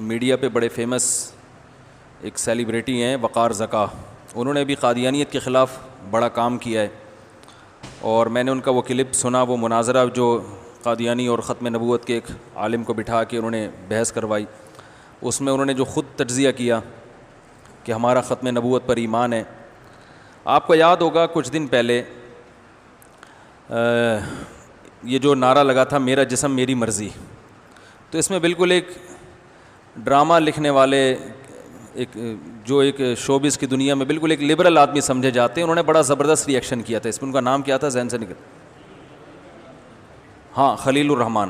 Media پہ بڑے famous ایک سیلیبریٹی ہیں وقار زکا. انہوں نے بھی قادیانیت کے خلاف بڑا کام کیا ہے, اور میں نے ان کا وہ کلپ سنا, وہ مناظرہ جو قادیانی اور ختم نبوت کے ایک عالم کو بٹھا کے انہوں نے بحث کروائی. اس میں انہوں نے جو خود تجزیہ کیا کہ ہمارا ختم نبوت پر ایمان ہے. آپ کو یاد ہوگا کچھ دن پہلے یہ جو نعرہ لگا تھا میرا جسم میری مرضی, تو اس میں بالکل ایک ڈرامہ لکھنے والے ایک شوبز کی دنیا میں بالکل ایک لبرل آدمی سمجھے جاتے ہیں, انہوں نے بڑا زبردست ری ایکشن کیا تھا. اس میں ان کا نام کیا تھا, ذہن سے نکل, ہاں خلیل الرحمان.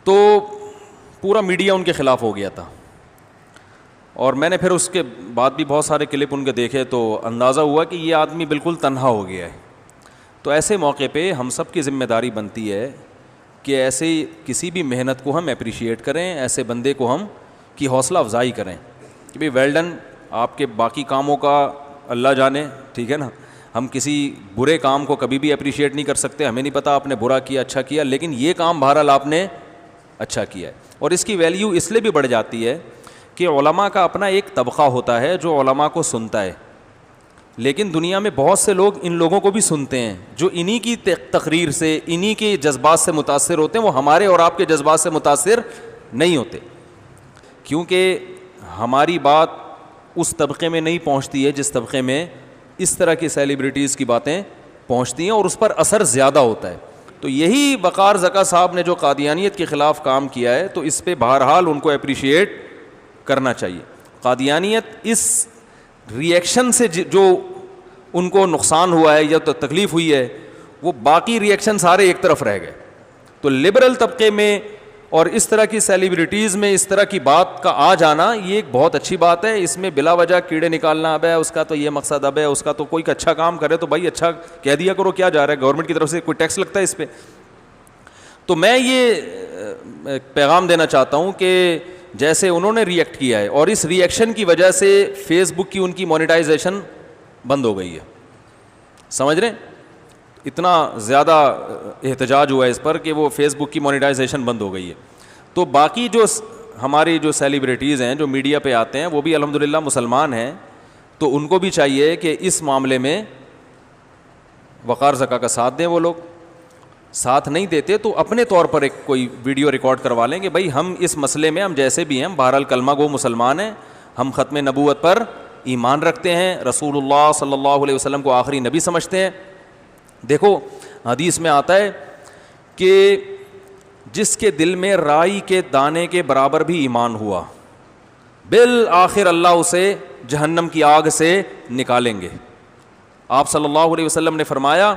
تو پورا میڈیا ان کے خلاف ہو گیا تھا, اور میں نے پھر اس کے بعد بھی بہت سارے کلپ ان کے دیکھے تو اندازہ ہوا کہ یہ آدمی بالکل تنہا ہو گیا ہے. تو ایسے موقع پہ ہم سب کی ذمہ داری بنتی ہے کہ ایسے کسی بھی محنت کو ہم اپریشیٹ کریں, ایسے بندے کو ہم کی حوصلہ افزائی کریں کہ بھئی ویل ڈن. آپ کے باقی کاموں کا اللہ جانے, ٹھیک ہے نا, ہم کسی برے کام کو کبھی بھی اپریشیٹ نہیں کر سکتے, ہمیں نہیں پتہ آپ نے برا کیا اچھا کیا, لیکن یہ کام بہرحال آپ نے اچھا کیا ہے. اور اس کی ویلیو اس لیے بھی بڑھ جاتی ہے کہ علماء کا اپنا ایک طبقہ ہوتا ہے جو علماء کو سنتا ہے, لیکن دنیا میں بہت سے لوگ ان لوگوں کو بھی سنتے ہیں جو انہی کی تقریر سے, انہی کے جذبات سے متاثر ہوتے ہیں. وہ ہمارے اور آپ کے جذبات سے متاثر نہیں ہوتے, کیونکہ ہماری بات اس طبقے میں نہیں پہنچتی ہے جس طبقے میں اس طرح کی سیلیبریٹیز کی باتیں پہنچتی ہیں, اور اس پر اثر زیادہ ہوتا ہے. تو یہی وقار زکا صاحب نے جو قادیانیت کے خلاف کام کیا ہے, تو اس پہ بہرحال ان کو اپریشیٹ کرنا چاہیے. قادیانیت اس ری ایکشن سے جو ان کو نقصان ہوا ہے یا تو تکلیف ہوئی ہے, وہ باقی ری ایکشن سارے ایک طرف رہ گئے. تو لبرل طبقے میں اور اس طرح کی سیلیبریٹیز میں اس طرح کی بات کا آ جانا یہ ایک بہت اچھی بات ہے. اس میں بلا وجہ کیڑے نکالنا, اب ہے اس کا تو یہ مقصد, اب ہے اس کا تو کوئی اچھا کام کرے تو بھائی اچھا کہہ دیا کرو, کیا جا رہا ہے, گورنمنٹ کی طرف سے کوئی ٹیکس لگتا ہے اس پہ. تو میں یہ پیغام دینا چاہتا ہوں کہ جیسے انہوں نے ری ایکٹ کیا ہے, اور اس ری ایکشن کی وجہ سے فیس بک کی ان کی مونیٹائزیشن بند ہو گئی ہے, سمجھ رہے ہیں, اتنا زیادہ احتجاج ہوا ہے اس پر کہ وہ فیس بک کی مونیٹائزیشن بند ہو گئی ہے. تو باقی جو ہماری جو سیلیبریٹیز ہیں جو میڈیا پہ آتے ہیں وہ بھی الحمدللہ مسلمان ہیں, تو ان کو بھی چاہیے کہ اس معاملے میں وقار زکا کا ساتھ دیں. وہ لوگ ساتھ نہیں دیتے تو اپنے طور پر ایک کوئی ویڈیو ریکارڈ کروا لیں کہ بھائی ہم اس مسئلے میں ہم جیسے بھی ہیں بہرحال کلمہ گو مسلمان ہیں, ہم ختم نبوت پر ایمان رکھتے ہیں, رسول اللہ صلی اللہ علیہ وسلم کو آخری نبی سمجھتے ہیں. دیکھو حدیث میں آتا ہے کہ جس کے دل میں رائی کے دانے کے برابر بھی ایمان ہوا, بالآخر اللہ اسے جہنم کی آگ سے نکالیں گے. آپ صلی اللہ علیہ وسلم نے فرمایا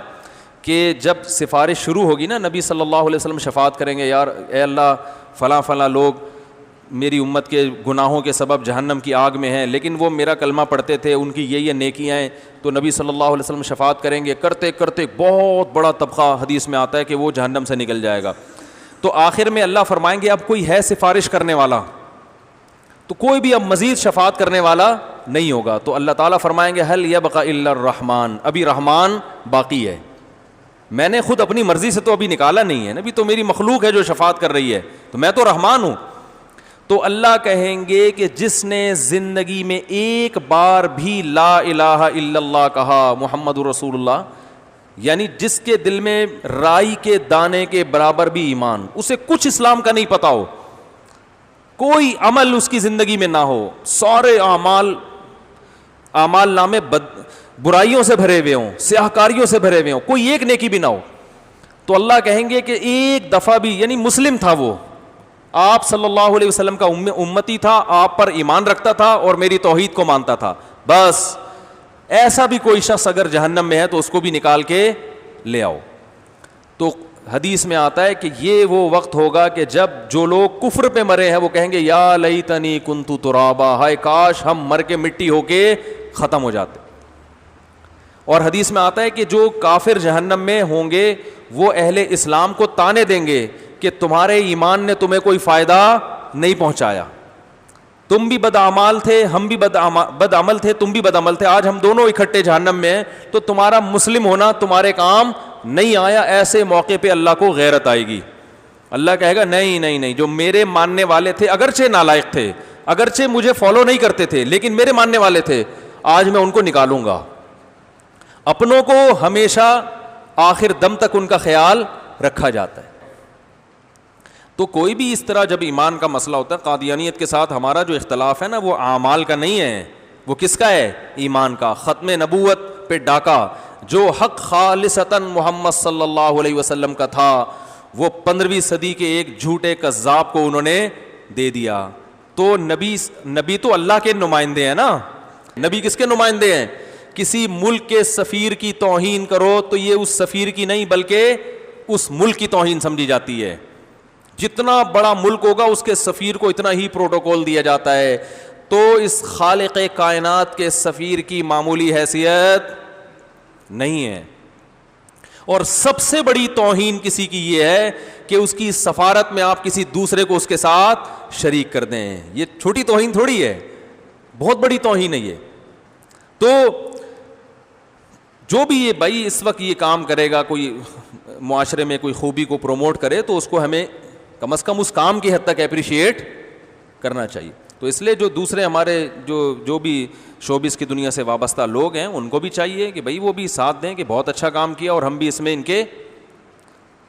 کہ جب سفارش شروع ہوگی نا, نبی صلی اللہ علیہ وسلم شفاعت کریں گے, یار اے اللہ فلاں فلاں لوگ میری امت کے گناہوں کے سبب جہنم کی آگ میں ہیں, لیکن وہ میرا کلمہ پڑھتے تھے, ان کی یہ نیکیاں ہیں. تو نبی صلی اللہ علیہ وسلم شفاعت کریں گے, کرتے کرتے بہت بڑا طبقہ حدیث میں آتا ہے کہ وہ جہنم سے نکل جائے گا. تو آخر میں اللہ فرمائیں گے اب کوئی ہے سفارش کرنے والا, تو کوئی بھی اب مزید شفاعت کرنے والا نہیں ہوگا. تو اللہ تعالیٰ فرمائیں گے هل يبقى الا الرحمن, ابھی رحمان باقی ہے, میں نے خود اپنی مرضی سے تو ابھی نکالا نہیں ہے, ابھی تو میری مخلوق ہے جو شفاعت کر رہی ہے, تو میں تو رحمان ہوں. تو اللہ کہیں گے کہ جس نے زندگی میں ایک بار بھی لا الہ الا اللہ کہا, محمد رسول اللہ, یعنی جس کے دل میں رائی کے دانے کے برابر بھی ایمان, اسے کچھ اسلام کا نہیں پتا ہو, کوئی عمل اس کی زندگی میں نہ ہو, سارے اعمال نامے برائیوں سے بھرے ہوئے ہوں, سیاہکاریوں سے بھرے ہوئے ہوں, کوئی ایک نیکی بھی نہ ہو, تو اللہ کہیں گے کہ ایک دفعہ بھی, یعنی مسلم تھا وہ, آپ صلی اللہ علیہ وسلم کا امتی تھا, آپ پر ایمان رکھتا تھا اور میری توحید کو مانتا تھا, بس ایسا بھی کوئی شخص اگر جہنم میں ہے تو اس کو بھی نکال کے لے آؤ. تو حدیث میں آتا ہے کہ یہ وہ وقت ہوگا کہ جب جو لوگ کفر پہ مرے ہیں وہ کہیں گے یا لیتنی کنت ترابا, ہائے کاش ہم مر کے مٹی ہو کے ختم ہو جاتے. اور حدیث میں آتا ہے کہ جو کافر جہنم میں ہوں گے وہ اہل اسلام کو تانے دیں گے کہ تمہارے ایمان نے تمہیں کوئی فائدہ نہیں پہنچایا, تم بھی بدعمال تھے, ہم بھی بدعمل تھے, تم بھی بدعمل تھے, آج ہم دونوں اکٹھے جہنم میں ہیں, تو تمہارا مسلم ہونا تمہارے کام نہیں آیا. ایسے موقع پہ اللہ کو غیرت آئے گی اللہ کہے گا نہیں نہیں نہیں, جو میرے ماننے والے تھے اگرچہ نالائق تھے, اگرچہ مجھے فالو نہیں کرتے تھے, لیکن میرے ماننے والے تھے, آج میں ان کو نکالوں گا. اپنوں کو ہمیشہ آخر دم تک ان کا خیال رکھا جاتا ہے. تو کوئی بھی اس طرح جب ایمان کا مسئلہ ہوتا ہے, قادیانیت کے ساتھ ہمارا جو اختلاف ہے نا وہ اعمال کا نہیں ہے, وہ کس کا ہے؟ ایمان کا. ختم نبوت پہ ڈاکہ جو حق خالصتاً محمد صلی اللہ علیہ وسلم کا تھا, وہ 15ویں صدی کے ایک جھوٹے کذاب کو انہوں نے دے دیا. تو نبی تو اللہ کے نمائندے ہیں نا. نبی کس کے نمائندے ہیں؟ کسی ملک کے سفیر کی توہین کرو تو یہ اس سفیر کی نہیں بلکہ اس ملک کی توہین سمجھی جاتی ہے. جتنا بڑا ملک ہوگا اس کے سفیر کو اتنا ہی پروٹوکول دیا جاتا ہے. تو اس خالق کائنات کے سفیر کی معمولی حیثیت نہیں ہے. اور سب سے بڑی توہین کسی کی یہ ہے کہ اس کی سفارت میں آپ کسی دوسرے کو اس کے ساتھ شریک کر دیں. یہ چھوٹی توہین تھوڑی ہے, بہت بڑی توہین ہے یہ. تو جو بھی یہ بھائی اس وقت یہ کام کرے گا, کوئی معاشرے میں کوئی خوبی کو پروموٹ کرے, تو اس کو ہمیں کم از کم اس کام کی حد تک اپریشیٹ کرنا چاہیے. تو اس لیے جو دوسرے ہمارے جو بھی شوبز کی دنیا سے وابستہ لوگ ہیں ان کو بھی چاہیے کہ بھائی وہ بھی ساتھ دیں کہ بہت اچھا کام کیا, اور ہم بھی اس میں ان کے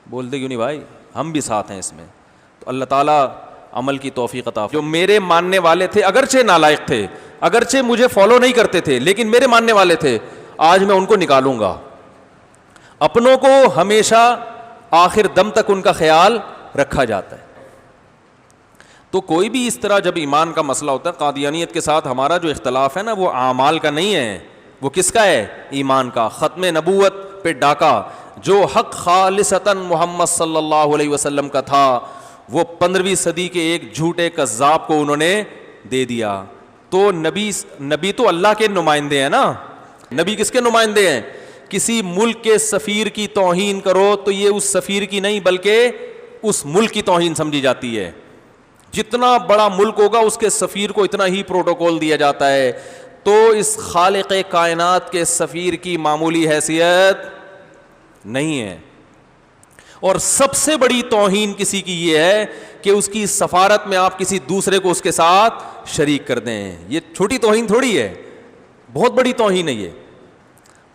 بولتے کیوں نہیں بھائی, ہم بھی ساتھ ہیں اس میں. تو اللہ تعالیٰ عمل کی توفیق عطا. جو میرے ماننے والے تھے اگرچہ نالائق تھے, اگرچہ مجھے فالو نہیں کرتے تھے, لیکن میرے ماننے والے تھے, آج میں ان کو نکالوں گا. اپنوں کو ہمیشہ آخر دم تک ان کا خیال رکھا جاتا ہے. تو کوئی بھی اس طرح جب ایمان کا مسئلہ ہوتا ہے, قادیانیت کے ساتھ ہمارا جو اختلاف ہے نا وہ اعمال کا نہیں ہے, وہ کس کا ہے؟ ایمان کا. ختم نبوت پہ ڈاکہ جو حق خالصتاً محمد صلی اللہ علیہ وسلم کا تھا, وہ 15ویں صدی کے ایک جھوٹے کذاب کو انہوں نے دے دیا. تو نبی تو اللہ کے نمائندے ہیں نا. نبی کس کے نمائندے ہیں؟ کسی ملک کے سفیر کی توہین کرو تو یہ اس سفیر کی نہیں بلکہ اس ملک کی توہین سمجھی جاتی ہے. جتنا بڑا ملک ہوگا اس کے سفیر کو اتنا ہی پروٹوکول دیا جاتا ہے. تو اس خالق کائنات کے سفیر کی معمولی حیثیت نہیں ہے. اور سب سے بڑی توہین کسی کی یہ ہے کہ اس کی سفارت میں آپ کسی دوسرے کو اس کے ساتھ شریک کر دیں. یہ چھوٹی توہین تھوڑی ہے, بہت بڑی توہین ہے یہ.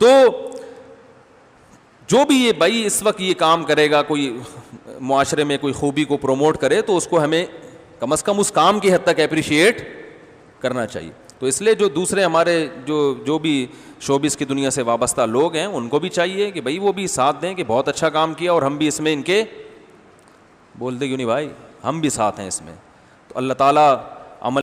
تو جو بھی یہ بھائی اس وقت یہ کام کرے گا, کوئی معاشرے میں کوئی خوبی کو پروموٹ کرے, تو اس کو ہمیں کم از کم اس کام کی حد تک اپریشیٹ کرنا چاہیے. تو اس لیے جو دوسرے ہمارے جو بھی شوبز کی دنیا سے وابستہ لوگ ہیں ان کو بھی چاہیے کہ بھائی وہ بھی ساتھ دیں کہ بہت اچھا کام کیا, اور ہم بھی اس میں ان کے بولتے کیوں نہیں بھائی, ہم بھی ساتھ ہیں اس میں. تو اللہ تعالیٰ